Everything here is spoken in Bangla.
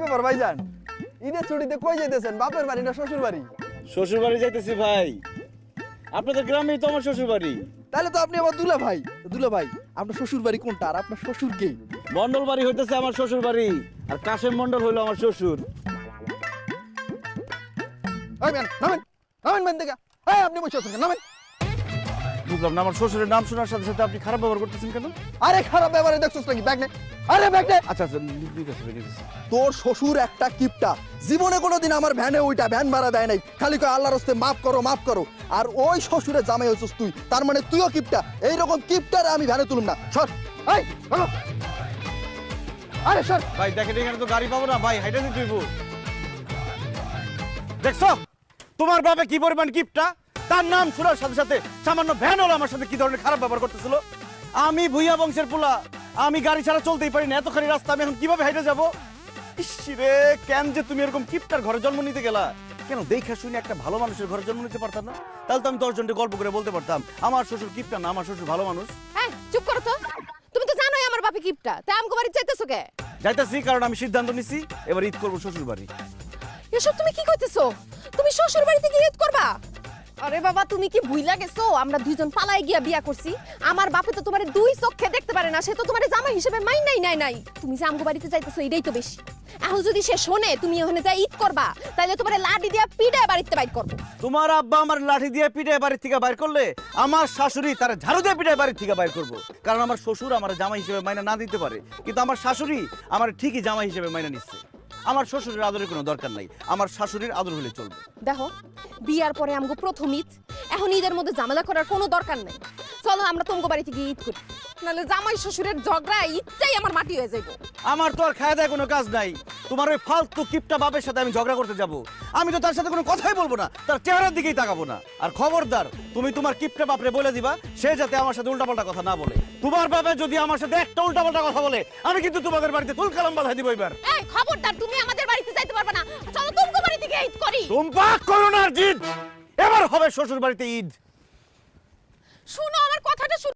ব্যাপার ভাইজান? ঈদের ছুটিতে কই যাইতেছেন? বাপের বাড়ি না শ্বশুর বাড়ি? শ্বশুর বাড়ি যাইতেছি ভাই। আপনাদের গ্রামেই তো আমার শ্বশুর বাড়ি। তাহলে তো আপনি আমার দুলা ভাই। দুলা ভাই, আপনার শ্বশুর বাড়ি কোনটা আর আপনার শ্বশুর কে? মন্ডল বাড়ি হইতেছে আমার শ্বশুর বাড়ি, আর কাশেম মন্ডল হইলো আমার শ্বশুর। ওই ম্যান, নামেন। নামেন ম্যান দেখা। এই আপনি বসে আছেন কেন? নামেন। বুঝলাম না, আমার শ্বশুরের নাম শোনার সাথে সাথে আপনি খারাপ ব্যবহার করতেছেন কেন? আরে খারাপ ব্যাপারে দেখছস নাকি? ব্যাগ নে। আরে ব্যাগ নে। আচ্ছা আচ্ছা, নিতেছি। তোর শ্বশুর একটা কিপটা। জীবনে কোনোদিন আমার ভ্যানে ওইটা ভ্যান ভাড়া দেয় নাই। খালি কয় আল্লাহর রাস্তে মাফ করো মাফ করো। আর ওই শ্বশুরে জামাই হইছস তুই। তার মানে তুইও কিপটা। এইরকম কিপটারে আমি ভ্যানে তুলুম না। সর। এই, ভালো। আরে সর। ভাই দেখেন, এখানে তো গাড়ি পাবো না ভাই, হাইটা দিতে হইব। দেখছো তোমার বাবা কি পরিমাণ কিপটা? তার নাম শোনার সাথে সাথে সামান্য ভ্যান হলো আমার সাথে কি ধরনের খারাপ ব্যবহার করতেছিল। আমি ভুইয়া বংশের পোলা, আমি গাড়ি ছাড়া চলতেই পারি না। এতখানি রাস্তা আমি এখন কিভাবে হাইটে যাবো? ইসরে, কেন যে তুমি এরকম কিপটার ঘরে জন্ম নিতে গেলা? কেন দেখা শুনে একটা ভালো মানুষের ঘরে জন্ম নিতে পারতাম না? তাহলে তো আমি 10 জনকে গল্প করে বলতে পারতাম আমার শ্বশুর কিপটা না, আমার শ্বশুর ভালো মানুষ। হ্যাঁ, চুপ করো তো। তুমি তো জানোই আমার বাপে কিপটা। তাই আমগো বাড়ি যাইতেছো কে? যাইতাছি কারণ আমি সিদ্ধান্ত নিছি এবার ঈদ করবো শ্বশুর বাড়ি। এসব তুমি কি কইতেছো? তুমি শ্বশুর বাড়িতে গিয়ে ঈদ করবা? আরে বাবা, তুমি কি ভুইলা গেছো আমরা দুইজন পালাই গিয়া বিয়া করছি? আমার বাপে তো তোমারে দুই চোখে দেখতে পারে না, সে তো তোমারে জামাই হিসেবে মাইন নাই। তুমি যে আমগো বাড়িতে যাইতেছো এটাই তো বেশি। এখন যদি সে শোনে তুমি ওখানে যাই ঈদ করবা, তাইলে তোমারে লাঠি দিয়া পিটায় বাড়িতে বাইর করবো। তোমার আব্বা আমার লাঠি দিয়ে পিটায় বাড়ির থেকে বাইর করলে আমার শাশুড়ি তার ঝাড়ু দিয়ে পিটায় বাড়ির থেকে বাইর করবো। কারণ আমার শ্বশুর আমার জামাই হিসেবে মাইনা না দিতে পারে, কিন্তু আমার শাশুড়ি আমার ঠিকই জামাই হিসেবে মাইনা নিচ্ছে। আমার শ্বশুরের আদরের কোনো দরকার নাই, আমার শাশুড়ির আদর হলে চলবে। দেখো, বিয়ার পরে আমগো প্রথম ঈদ, এখন ঈদের মধ্যে ঝামেলা করার কোনো দরকার নাই। চলো আমরা তোমাগো বাড়িতে গিয়ে ঈদ করি, নাহলে জামাই শ্বশুরের ঝগড়া ঈদটাই আমার মাটি হয়ে যাইবো। আমার তো আর খায় দেয় কোনো কাজ নাই। তোমার ওই ফালতু কিপটা বাপের সাথে আমি ঝগড়া করতে যাব? আমি তো তার সাথে কোনো কথাই বলবো না, তার চেহারার দিকেই তাকাবো না। আর খবরদার, তুমি তোমার কিপটা বাপরে বলে দিবা সে যাতে আমার সাথে উল্টাপাল্টা কথা না বলে। তোমার বাবা যদি আমার সাথে একটা উল্টাপাল্টা কথা বলে আমি কিন্তু তোমাদের বাড়িতে তুলকালাম বাঁধাই দিব এবার। এই খবরদার, তুমি আমাদের বাড়িতে যাইতে পারবে না। চলো তোমাগো বাড়িতে গিয়ে ঈদ করি। তোমরা করোনার জিদ, এবার হবে শ্বশুর বাড়িতে ঈদ। শুনো আমার কথা।